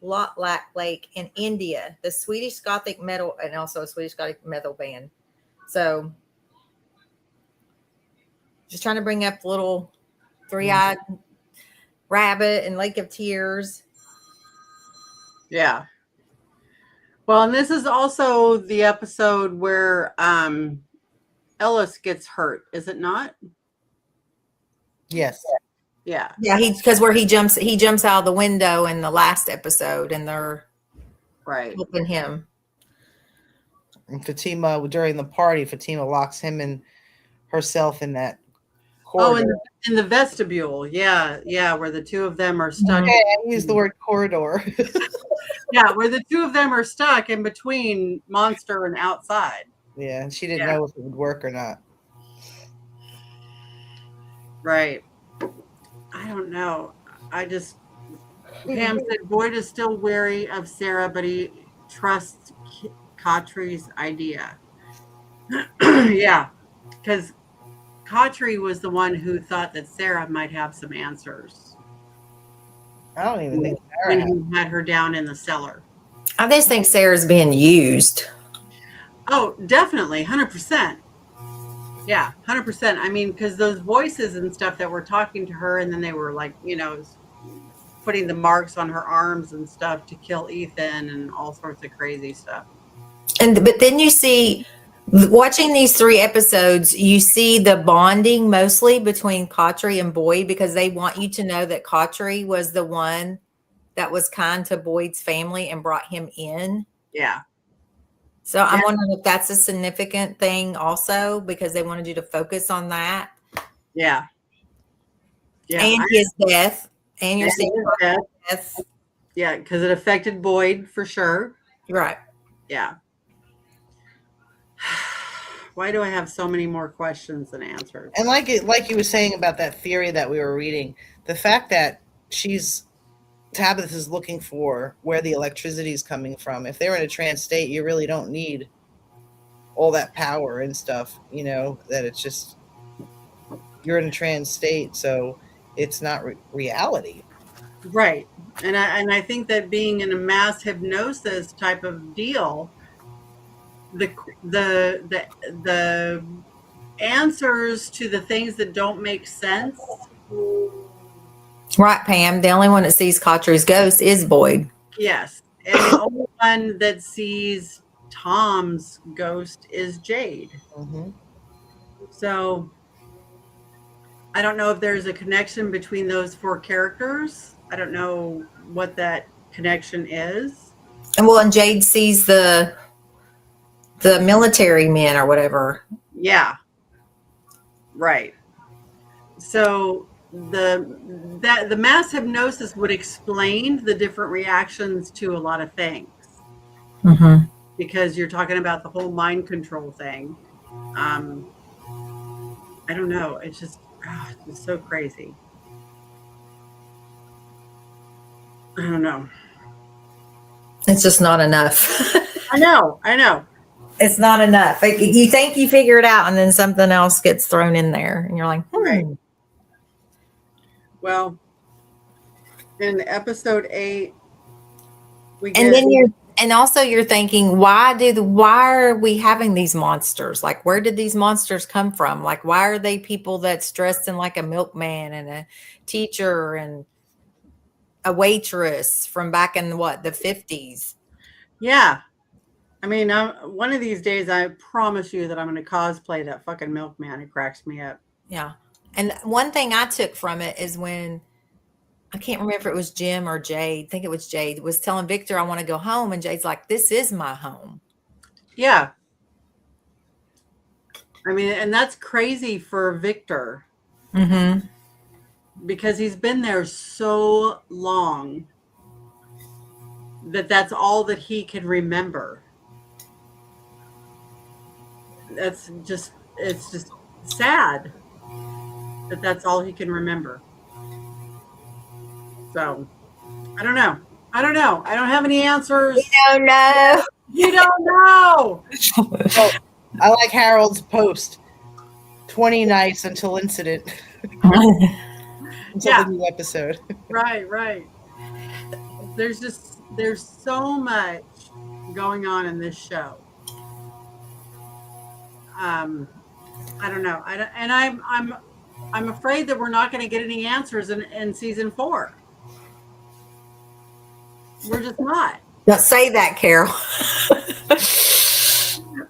Lotlak Lake in India, the Swedish Gothic metal, and also a Swedish Gothic metal band. So, just trying to bring up little three-eyed rabbit and Lake of Tears. Yeah. Well, and this is also the episode where Ellis gets hurt, is it not? Yes. Yeah. Yeah, because where he jumps out of the window in the last episode, and they're Right. helping him. And Fatima, during the party, Fatima locks him and herself in that Oh, corridor. in the vestibule. Yeah. Yeah. Where the two of them are stuck. Okay, I used the word corridor. Yeah. Where the two of them are stuck in between monster and outside. Yeah, she didn't Yeah. know if it would work or not. Right. I don't know. Pam said Boyd is still wary of Sarah, but he trusts Katri's idea. Yeah. Because Katri was the one who thought that Sarah might have some answers I don't even think Sarah had. when he had her down in the cellar. I just think Sarah's being used. Oh, definitely. 100%. Yeah, 100%. I mean, because those voices and stuff that were talking to her, and then they were like, you know, putting the marks on her arms and stuff to kill Ethan and all sorts of crazy stuff. But then you see, watching these 3 episodes, you see the bonding mostly between Katri and Boyd, because they want you to know that Katri was the one that was kind to Boyd's family and brought him in. Yeah. So I'm wondering if that's a significant thing also, because they wanted you to focus on that. Yeah. Yeah. And his death. And you're seeing death. death. Yeah, because it affected Boyd for sure. Right. Yeah. Why do I have so many more questions than answers? And like you were saying about that theory that we were reading, the fact that Tabitha is looking for where the electricity is coming from. If they're in a trance state, you really don't need all that power and stuff, you know, that it's just, you're in a trance state, so it's not reality. Right. And I think that being in a mass hypnosis type of deal, the answers to the things that don't make sense. Right, Pam. The only one that sees Katri's ghost is Boyd. Yes. And the only one that sees Tom's ghost is Jade. Mm-hmm. So I don't know if there's a connection between those 4 characters. I don't know what that connection is. And Jade sees the military men or whatever. Yeah. Right. So the mass hypnosis would explain the different reactions to a lot of things. Mm-hmm. Because you're talking about the whole mind control thing. I don't know. It's just it's so crazy. I don't know. It's just not enough. I know. It's not enough. Like, you think you figure it out, and then something else gets thrown in there, and you're like, Right. Well, in episode 8, we get, And then you're thinking, why are we having these monsters? Like, where did these monsters come from? Like, why are they people that's dressed in like a milkman and a teacher and a waitress from back in the 50s? Yeah. I mean, one of these days, I promise you that I'm going to cosplay that fucking milkman. It cracks me up. Yeah. And one thing I took from it is when, I can't remember if it was Jim or Jade, I think it was Jade, was telling Victor, I want to go home. And Jade's like, this is my home. Yeah. I mean, and that's crazy for Victor. Mm-hmm. Because he's been there so long. that's all that he can remember. It's just sad that that's all he can remember. So I don't know. I don't have any answers. Oh no. You don't know. Well, I like Harold's post. 20 nights until incident. Until Yeah. the new episode. Right. There's so much going on in this show. I don't know. I'm afraid that we're not going to get any answers in season 4. We're just not. Don't say that, Carol.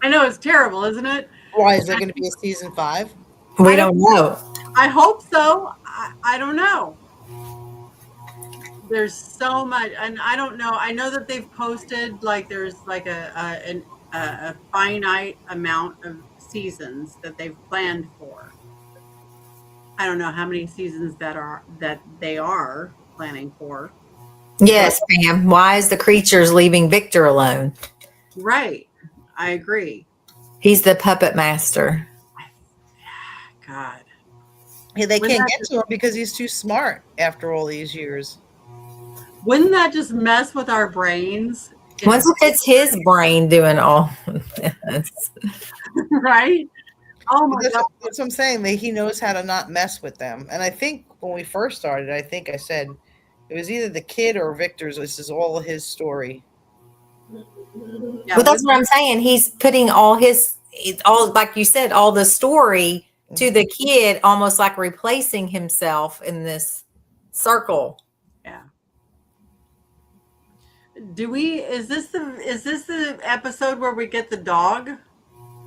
I know it's terrible, isn't it? Why is there going to be a season 5? We don't know. I hope so. I don't know. There's so much, and I don't know. I know that they've posted like there's like a finite amount of seasons that they've planned for. I don't know how many seasons that they are planning for. Yes, Pam. Why is the creatures leaving Victor alone? Right. I agree. He's the puppet master. God. Yeah, they Wouldn't can't that get to him because he's too smart after all these years. Wouldn't that just mess with our brains? Once it's his brain doing all this. Right? Oh my That's God. what I'm saying. That he knows how to not mess with them. And I think when we first started, I think I said it was either the kid or Victor's. This is all his story. Yeah, But that's what I'm saying. He's putting all like you said, all the story to the kid, almost like replacing himself in this circle. Yeah. Is this the episode where we get the dog?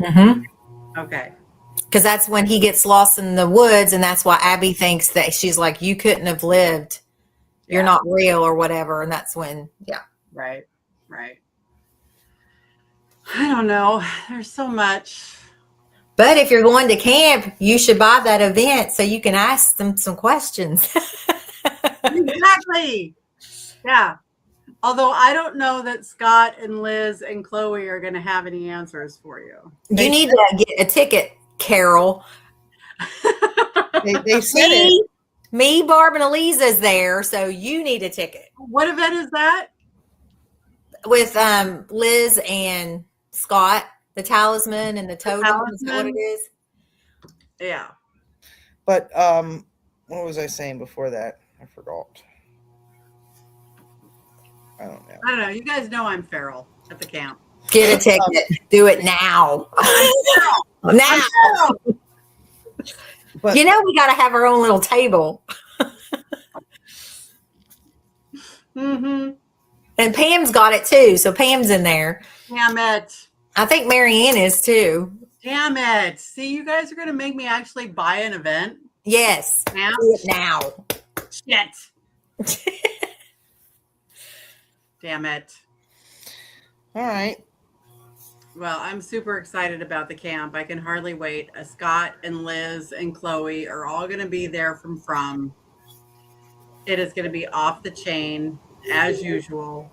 Mm-hmm. Okay. Because that's when he gets lost in the woods, and that's why Abby thinks that she's like, you couldn't have lived. You're Yeah. not real or whatever. And that's when, yeah. Right. I don't know. There's so much. But if you're going to camp, you should buy that event so you can ask them some questions. Exactly. Yeah. Although I don't know that Scott and Liz and Chloe are going to have any answers for you. You need to get a ticket, Carol. They said it. Me, Barb, and Eliza's there, so you need a ticket. What event is that? With Liz and Scott, the talisman and the totem. Is that what it is? Yeah. But what was I saying before that? I forgot. I don't know. I don't know. You guys know I'm feral at the camp. Get a ticket. Do it now. Now. But You know, we got to have our own little table. Mm-hmm. And Pam's got it too. So Pam's in there. Damn it. I think Marianne is too. Damn it. See, you guys are going to make me actually buy an event Yes. now? Do it now. Shit. Damn it. all right. Well, I'm super excited about the camp. I can hardly wait. Scott and Liz and Chloe are all going to be there from. It is going to be off the chain as usual.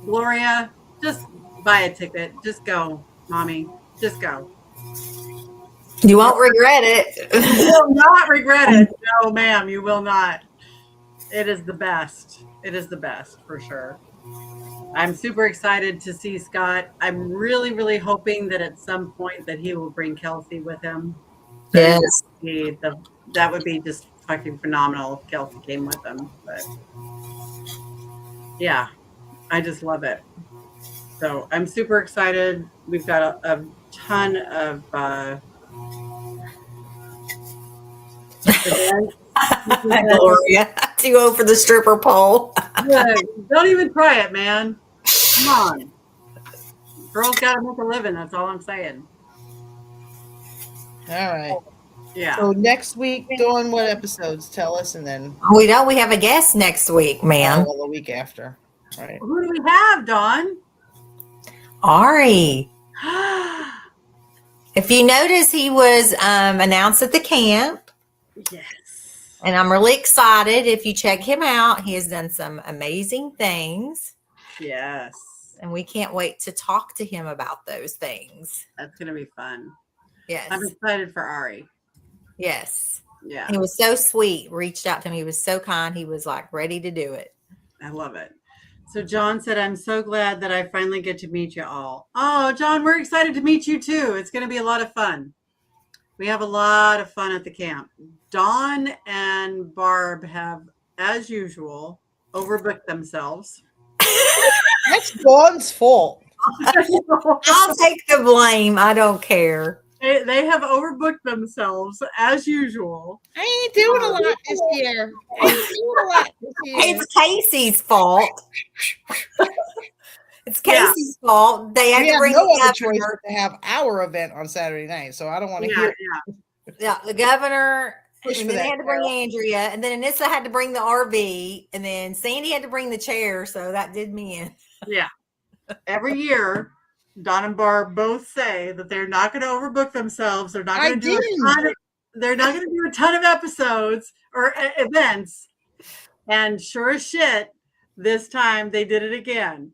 Gloria, just buy a ticket. Just go, mommy. Just go. You won't regret You it. will not regret it. No, ma'am, you will not. It is the best. It is the best for sure. I'm super excited to see Scott. I'm really, really hoping that at some point that he will bring Kelsey with him. Yes. That would be just fucking phenomenal if Kelsey came with him. But yeah, I just love it. So I'm super excited. We've got a ton of events. Gloria. 2-0 for the stripper pole. Yeah, don't even try it, man. Come on. Girls got to make a living. That's all I'm saying. All right. Yeah. So next week, Dawn, what episodes? Tell us, and then We know we have a guest next week, ma'am. the week after. All right. Who do we have, Dawn? Ari. If you notice, he was announced at the camp. Yes. And I'm really excited. If you check him out, he has done some amazing things. Yes. And we can't wait to talk to him about those things. That's going to be fun. Yes. I'm excited for Ari. Yes. Yeah. He was so sweet. Reached out to me. He was so kind. He was like ready to do it. I love it. So John said, I'm so glad that I finally get to meet you all. Oh, John, we're excited to meet you too. It's going to be a lot of fun. We have a lot of fun at the camp. Dawn and Barb have, as usual, overbooked themselves. That's Dawn's fault. I'll take the blame. I don't care. They have overbooked themselves as usual. I ain't doing a lot this year. It's Casey's fault. It's Casey's fault. They have We to have bring no the other choice governor. but to have our event on Saturday night, so I don't want to Yeah, hear. yeah. Yeah, the governor. Push And for then they that, had to bring Carol. Andrea, and then Anissa had to bring the RV, and then Sandy had to bring the chair. So that did me in. Yeah. Every year, Don and Barb both say that they're not going to overbook themselves. They're not I going to do they're not going to do a ton of episodes or events. And sure as shit, this time they did it again.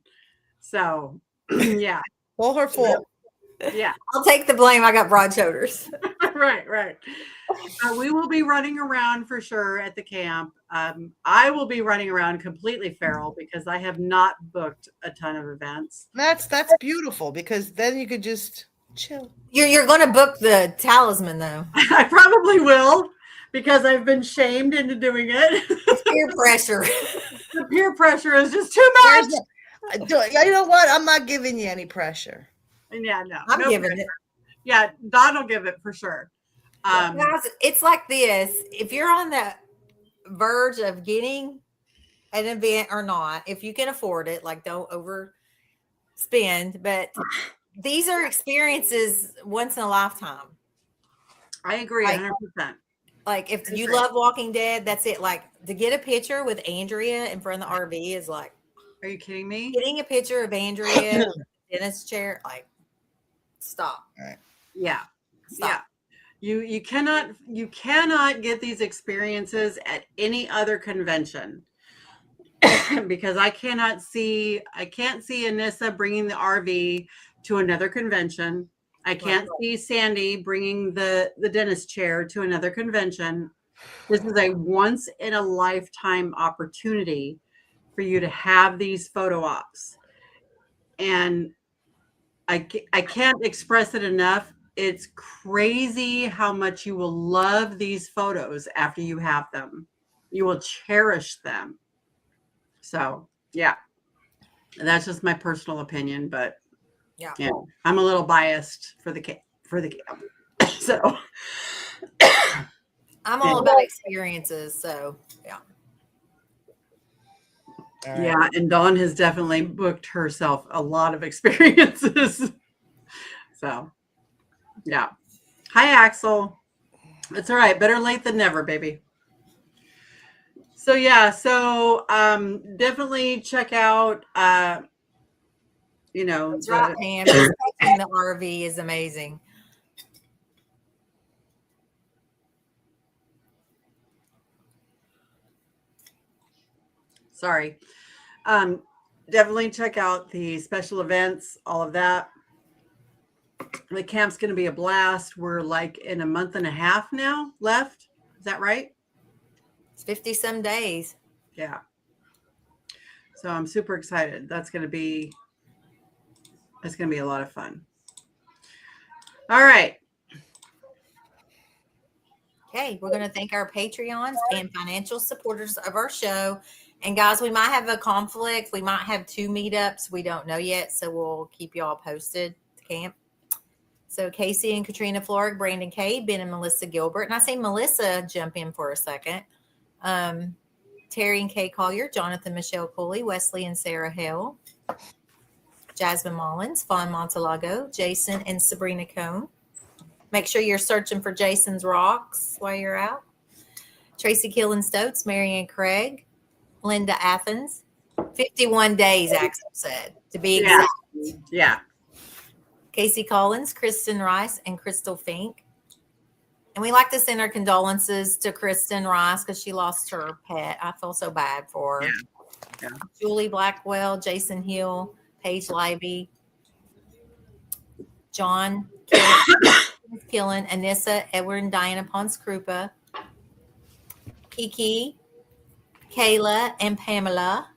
So, yeah. All her fault. Yeah. I'll take the blame. I got broad shoulders. Right. We will be running around for sure at the camp. I will be running around completely feral because I have not booked a ton of events. That's beautiful because then you could just chill. You're going to book the talisman though. I probably will because I've been shamed into doing it. Peer pressure. The peer pressure is just too much. You know what? I'm not giving you any pressure. Yeah, no. I'm no giving pressure. it. Yeah, Don will give it for sure. Guys, it's like this. If you're on the verge of getting an event or not, if you can afford it, like don't overspend, but these are experiences once in a lifetime. I agree Like- 100%. Like if you Agree. love Walking Dead, that's it. Like to get a picture with Andrea in front of the RV is like Are you kidding me? getting a picture of Andrea in his chair. Like, stop. Yeah. Stop. Yeah. You cannot get these experiences at any other convention because I can't see Anissa bringing the RV to another convention. I can't see Sandy bringing the dentist chair to another convention. This is a once in a lifetime opportunity for you to have these photo ops. And I can't express it enough. It's crazy how much you will love these photos after you have them. You will cherish them. So, yeah. That's just my personal opinion, but Yeah. I'm a little biased for the camp. So, I'm all about experiences. So, yeah. All right. yeah, and Dawn has definitely booked herself a lot of experiences. So, yeah. Hi, Axel. It's all right. Better late than never, baby. So, yeah. So, definitely check out, That's right, Pam. Taking the RV is amazing. sorry. Definitely check out the special events, all of that. The camp's going to be a blast. We're like in a month and a half now left. Is that right? It's 50 some days. Yeah. So I'm super excited. It's going to be a lot of fun. All right. Okay, we're going to thank our Patreons and financial supporters of our show. And guys, we might have a conflict. We might have 2 meetups. We don't know yet. So we'll keep you all posted to camp. So Casey and Katrina Florrick, Brandon Kay, Ben and Melissa Gilbert. And I say Melissa, jump in for a second. Terry and Kay Collier, Jonathan Michelle Cooley, Wesley and Sarah Hill, Jasmine Mullins, Fawn Montalago, Jason and Sabrina Cohn. Make sure you're searching for Jason's Rocks while you're out. Tracy Killen Stoats, Marianne Craig, Linda Athens. 51 days, Axel said, to be exact. Yeah. Casey Collins, Kristen Rice, and Crystal Fink. And we like to send our condolences to Kristen Rice because she lost her pet. I feel so bad for her. Yeah. Julie Blackwell, Jason Hill, Paige Libby, John Killen, Anissa, Edward and Diana Pons Krupa, Kiki, Kayla, and Pamela,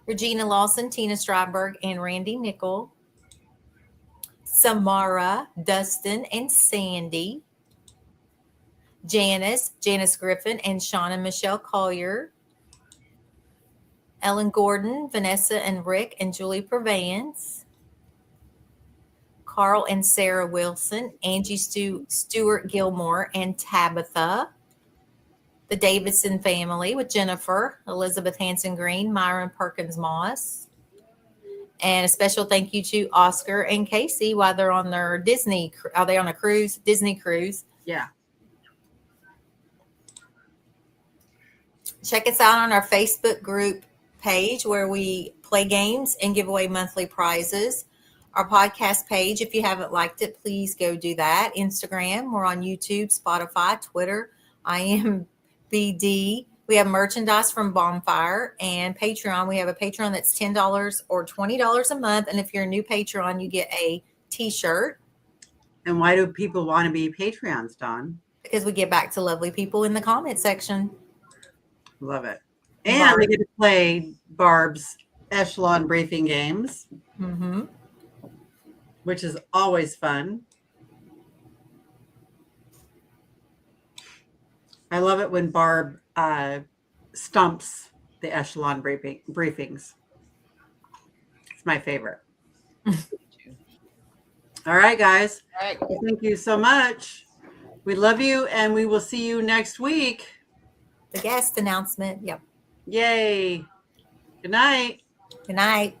Regina Lawson, Tina Streiberg, and Randy Nickel, Samara, Dustin, and Sandy, Janice Griffin, and Shauna Michelle Collier, Ellen Gordon, Vanessa and Rick, and Julie Purveyance, Carl and Sarah Wilson, Angie Stewart Gilmore, and Tabitha, the Davidson family with Jennifer, Elizabeth Hanson Green, Myron Perkins Moss, and a special thank you to Oscar and Casey while they're on their Disney. Are they on a cruise? Disney cruise. Yeah. Check us out on our Facebook group page where we play games and give away monthly prizes. Our podcast page, if you haven't liked it, please go do that. Instagram, we're on YouTube, Spotify, Twitter, IMBD. We have merchandise from Bonfire, and Patreon. We have a Patreon that's $10 or $20 a month. And if you're a new Patreon, you get a t-shirt. And why do people want to be Patreons, Dawn? Because we get back to lovely people in the comment section. Love it. And we get to play Barb's Echelon Briefing games, Mm-hmm. which is always fun. I love it when Barb stumps the Echelon briefings. It's my favorite. All right, guys. All right. Well, thank you so much. We love you, and we will see you next week. The guest announcement. Yep. Yay. Good night. Good night.